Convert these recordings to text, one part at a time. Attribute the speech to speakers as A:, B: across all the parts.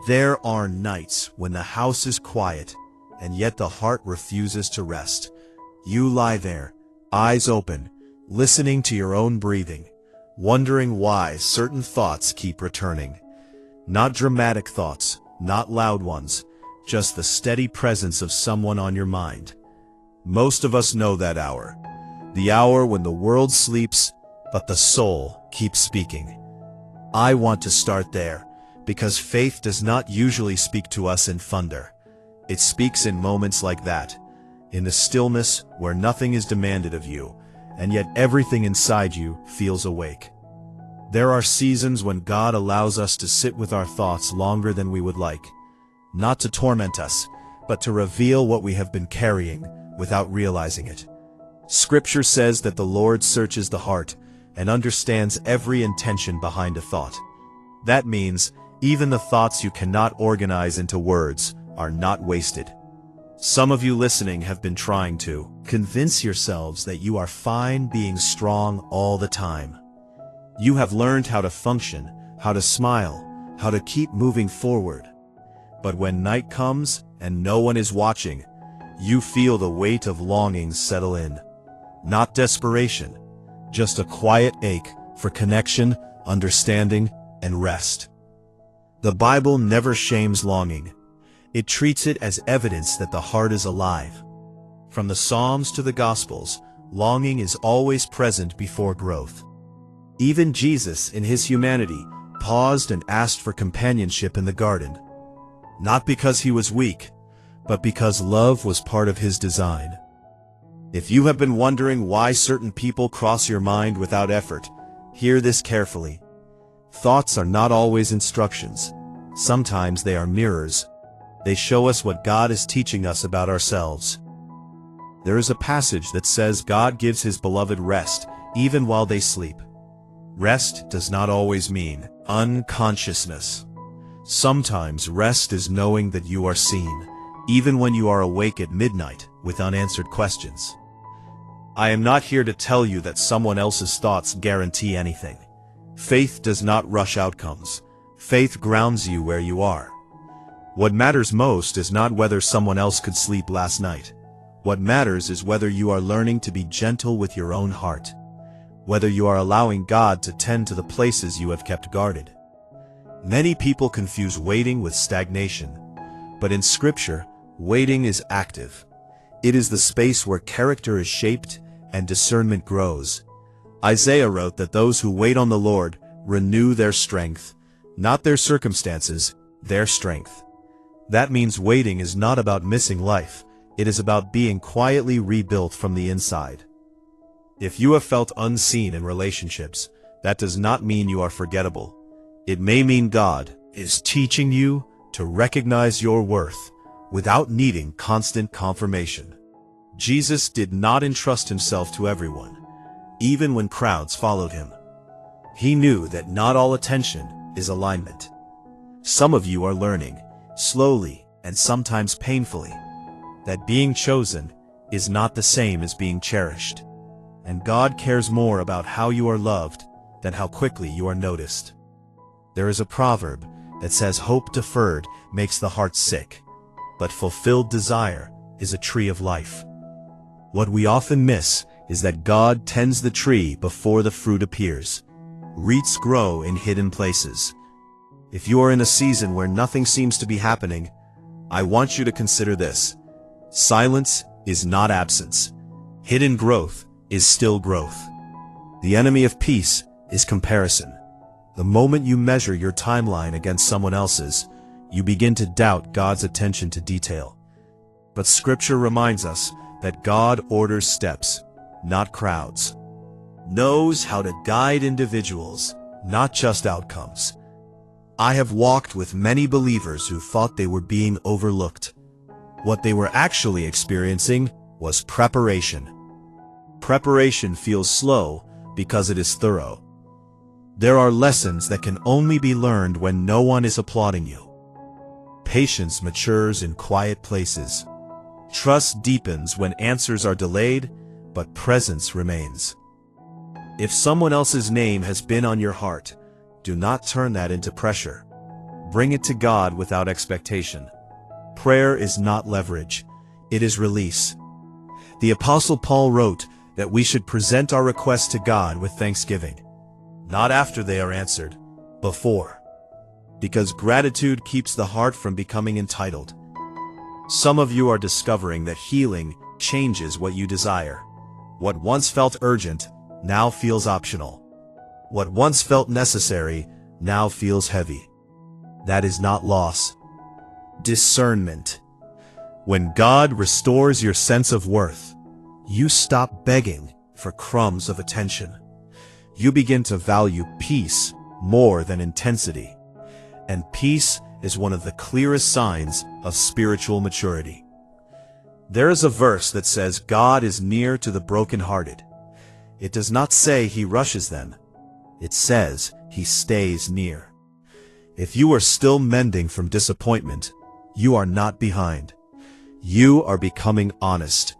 A: There are nights when the house is quiet, and yet the heart refuses to rest. You lie there, eyes open, listening to your own breathing, wondering why certain thoughts keep returning. Not dramatic thoughts, not loud ones, just the steady presence of someone on your mind. Most of us know that hour. The hour when the world sleeps, but the soul keeps speaking. I want to start there, because faith does not usually speak to us in thunder. It speaks in moments like that, in the stillness where nothing is demanded of you, and yet everything inside you feels awake. There are seasons when God allows us to sit with our thoughts longer than we would like, not to torment us, but to reveal what we have been carrying without realizing it. Scripture says that the Lord searches the heart and understands every intention behind a thought. That means even the thoughts you cannot organize into words are not wasted. Some of you listening have been trying to convince yourselves that you are fine being strong all the time. You have learned how to function, how to smile, how to keep moving forward. But when night comes and no one is watching, you feel the weight of longing settle in. Not desperation, just a quiet ache for connection, understanding, and rest. The Bible never shames longing. It treats it as evidence that the heart is alive. From the Psalms to the Gospels, longing is always present before growth. Even Jesus, in his humanity, paused and asked for companionship in the garden. Not because he was weak, but because love was part of his design. If you have been wondering why certain people cross your mind without effort, hear this carefully. Thoughts are not always instructions. Sometimes they are mirrors. They show us what God is teaching us about ourselves. There is a passage that says God gives his beloved rest, even while they sleep. Rest does not always mean unconsciousness. Sometimes rest is knowing that you are seen, even when you are awake at midnight with unanswered questions. I am not here to tell you that someone else's thoughts guarantee anything. Faith does not rush outcomes. Faith grounds you where you are. What matters most is not whether someone else could sleep last night. What matters is whether you are learning to be gentle with your own heart, whether you are allowing God to tend to the places you have kept guarded. Many people confuse waiting with stagnation, but in Scripture, waiting is active. It is the space where character is shaped and discernment grows. Isaiah wrote that those who wait on the Lord renew their strength, not their circumstances, their strength. That means waiting is not about missing life. It is about being quietly rebuilt from the inside. If you have felt unseen in relationships, that does not mean you are forgettable. It may mean God is teaching you to recognize your worth without needing constant confirmation. Jesus did not entrust himself to everyone, even when crowds followed him. He knew that not all attention is alignment. Some of you are learning, slowly and sometimes painfully, that being chosen is not the same as being cherished. And God cares more about how you are loved than how quickly you are noticed. There is a proverb that says hope deferred makes the heart sick, but fulfilled desire is a tree of life. What we often miss is that God tends the tree before the fruit appears. Roots grow in hidden places. If you are in a season where nothing seems to be happening, I want you to consider this. Silence is not absence. Hidden growth is still growth. The enemy of peace is comparison. The moment you measure your timeline against someone else's, you begin to doubt God's attention to detail. But Scripture reminds us that God orders steps, not crowds. Knows how to guide individuals, not just outcomes. I have walked with many believers who thought they were being overlooked. What they were actually experiencing was preparation. Preparation feels slow because it is thorough. There are lessons that can only be learned when no one is applauding you. Patience matures in quiet places. Trust deepens when answers are delayed, but presence remains. If someone else's name has been on your heart, do not turn that into pressure. Bring it to God without expectation. Prayer is not leverage. It is release. The Apostle Paul wrote that we should present our requests to God with thanksgiving. Not after they are answered, before. Because gratitude keeps the heart from becoming entitled. Some of you are discovering that healing changes what you desire. What once felt urgent now feels optional. What once felt necessary now feels heavy. That is not loss. Discernment. When God restores your sense of worth, you stop begging for crumbs of attention. You begin to value peace more than intensity. And peace is one of the clearest signs of spiritual maturity. There is a verse that says God is near to the brokenhearted. It does not say He rushes them. It says He stays near. If you are still mending from disappointment, you are not behind. You are becoming honest.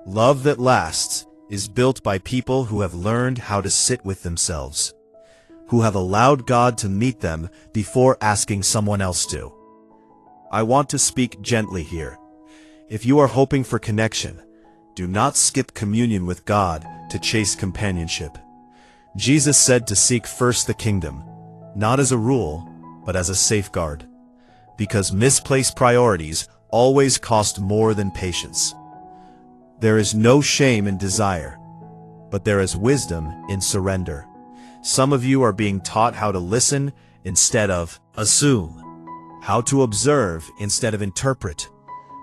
A: Love that lasts is built by people who have learned how to sit with themselves, who have allowed God to meet them before asking someone else to. I want to speak gently here. If you are hoping for connection, do not skip communion with God to chase companionship. Jesus said to seek first the kingdom, not as a rule, but as a safeguard, because misplaced priorities always cost more than patience. There is no shame in desire, but there is wisdom in surrender. Some of you are being taught how to listen instead of assume, how to observe instead of interpret,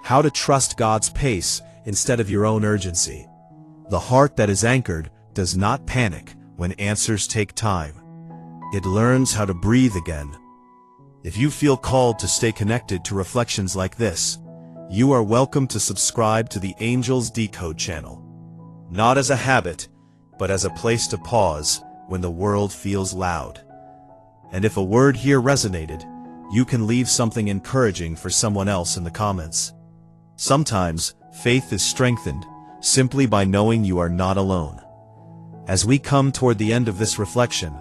A: how to trust God's pace instead of your own urgency. The heart that is anchored does not panic when answers take time. It learns how to breathe again. If you feel called to stay connected to reflections like this, you are welcome to subscribe to the Angels Decode channel. Not as a habit, but as a place to pause when the world feels loud. And if a word here resonated, you can leave something encouraging for someone else in the comments. Sometimes, faith is strengthened simply by knowing you are not alone. As we come toward the end of this reflection,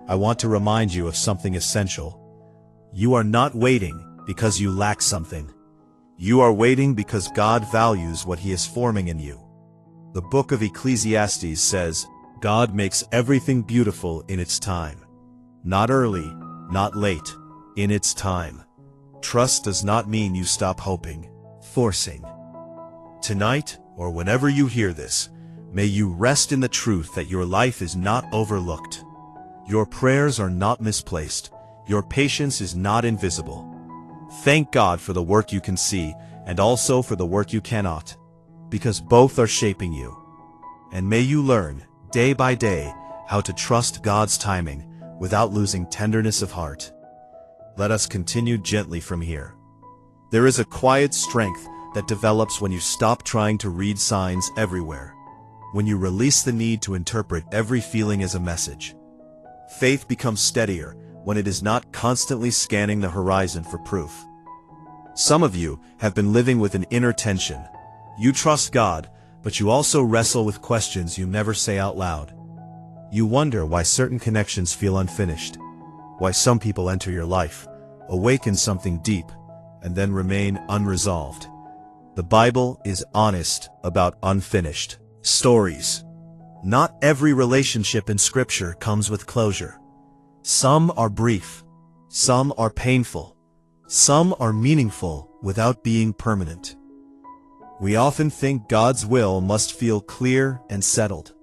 A: I want to remind you of something essential. You are not waiting because you lack something. You are waiting because God values what He is forming in you. The book of Ecclesiastes says, God makes everything beautiful in its time. Not early, not late, in its time. Trust does not mean you stop hoping, forcing. Tonight, or whenever you hear this, may you rest in the truth that your life is not overlooked. Your prayers are not misplaced. Your patience is not invisible. Thank God for the work you can see and also for the work you cannot, because both are shaping you. And may you learn, day by day, how to trust God's timing without losing tenderness of heart. Let us continue gently from here. There is a quiet strength that develops when you stop trying to read signs everywhere, when you release the need to interpret every feeling as a message. Faith becomes steadier when it is not constantly scanning the horizon for proof. Some of you have been living with an inner tension. You trust God, but you also wrestle with questions you never say out loud. You wonder why certain connections feel unfinished, why some people enter your life, awaken something deep, and then remain unresolved. The Bible is honest about unfinished stories. Not every relationship in Scripture comes with closure. Some are brief, some are painful, some are meaningful without being permanent. We often think God's will must feel clear and settled,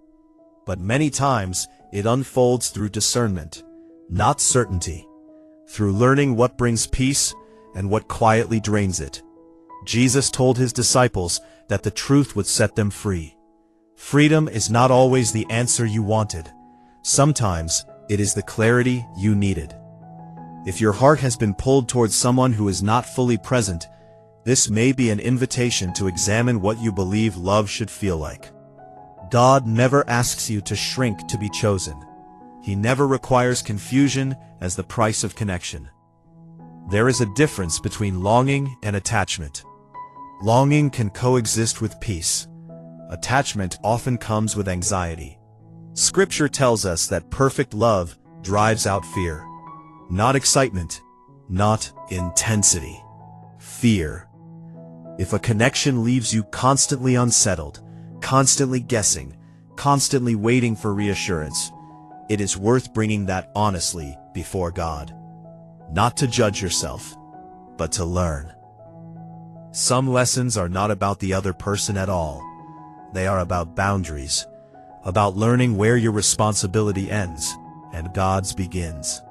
A: but many times it unfolds through discernment, not certainty, through learning what brings peace and what quietly drains it. Jesus told His disciples that the truth would set them free. Freedom is not always the answer you wanted. Sometimes it is the clarity you needed. If your heart has been pulled towards someone who is not fully present, this may be an invitation to examine what you believe love should feel like. God never asks you to shrink to be chosen. He never requires confusion as the price of connection. There is a difference between longing and attachment. Longing can coexist with peace. Attachment often comes with anxiety. Scripture tells us that perfect love drives out fear. Not excitement, not intensity. Fear. If a connection leaves you constantly unsettled, constantly guessing, constantly waiting for reassurance, it is worth bringing that honestly before God. Not to judge yourself, but to learn. Some lessons are not about the other person at all. They are about boundaries, about learning where your responsibility ends and God's begins.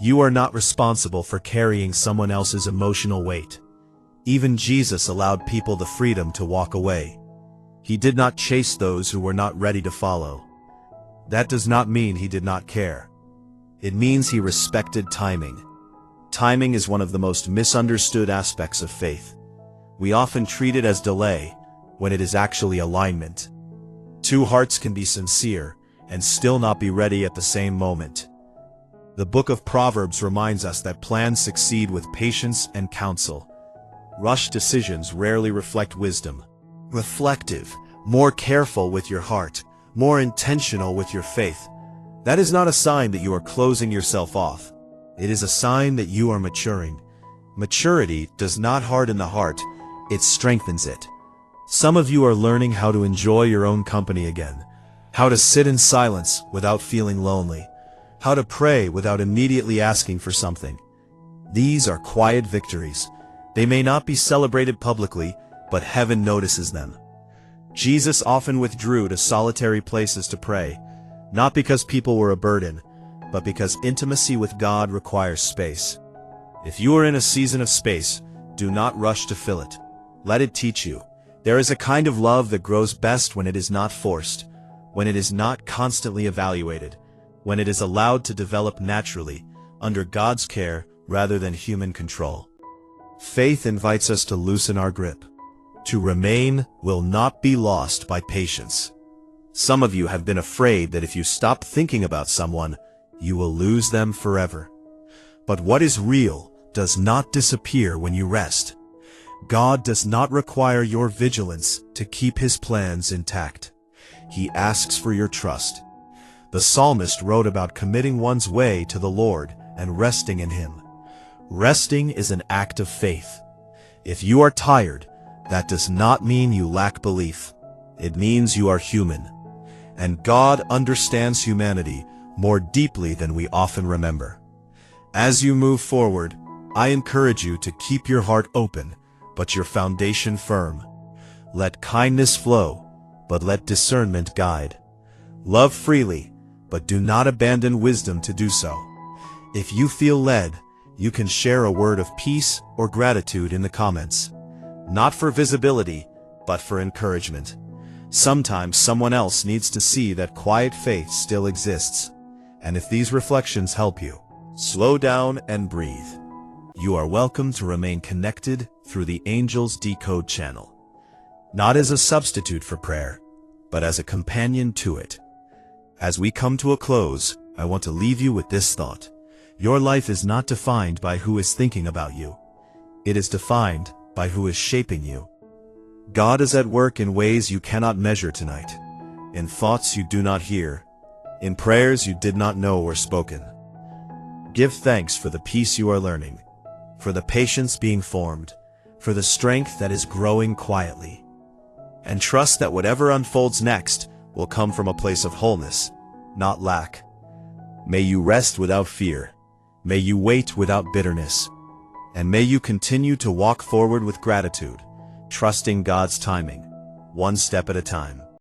A: You are not responsible for carrying someone else's emotional weight. Even Jesus allowed people the freedom to walk away. He did not chase those who were not ready to follow. That does not mean he did not care. It means he respected timing. Timing is one of the most misunderstood aspects of faith. We often treat it as delay, when it is actually alignment. Two hearts can be sincere and still not be ready at the same moment. The book of Proverbs reminds us that plans succeed with patience and counsel. Rushed decisions rarely reflect wisdom. Reflective, more careful with your heart, more intentional with your faith. That is not a sign that you are closing yourself off. It is a sign that you are maturing. Maturity does not harden the heart, it strengthens it. Some of you are learning how to enjoy your own company again, how to sit in silence without feeling lonely, how to pray without immediately asking for something. These are quiet victories. They may not be celebrated publicly, but heaven notices them. Jesus often withdrew to solitary places to pray, not because people were a burden, but because intimacy with God requires space. If you are in a season of space, do not rush to fill it. Let it teach you. There is a kind of love that grows best when it is not forced, when it is not constantly evaluated, when it is allowed to develop naturally, under God's care rather than human control. Faith invites us to loosen our grip. To remain will not be lost by patience. Some of you have been afraid that if you stop thinking about someone, you will lose them forever. But what is real does not disappear when you rest. God does not require your vigilance to keep his plans intact. He asks for your trust. The psalmist wrote about committing one's way to the Lord and resting in him. Resting is an act of faith. If you are tired, that does not mean you lack belief. It means you are human. And God understands humanity more deeply than we often remember. As you move forward, I encourage you to keep your heart open, but your foundation firm. Let kindness flow, but let discernment guide. Love freely, but do not abandon wisdom to do so. If you feel led, you can share a word of peace or gratitude in the comments. Not for visibility, but for encouragement. Sometimes someone else needs to see that quiet faith still exists. And if these reflections help you, slow down and breathe. You are welcome to remain connected through the Angels Decode channel. Not as a substitute for prayer, but as a companion to it. As we come to a close, I want to leave you with this thought. Your life is not defined by who is thinking about you. It is defined by who is shaping you. God is at work in ways you cannot measure tonight, in thoughts you do not hear, in prayers you did not know were spoken. Give thanks for the peace you are learning, for the patience being formed, for the strength that is growing quietly. And trust that whatever unfolds next will come from a place of wholeness, not lack. May you rest without fear. May you wait without bitterness. And may you continue to walk forward with gratitude, trusting God's timing, one step at a time.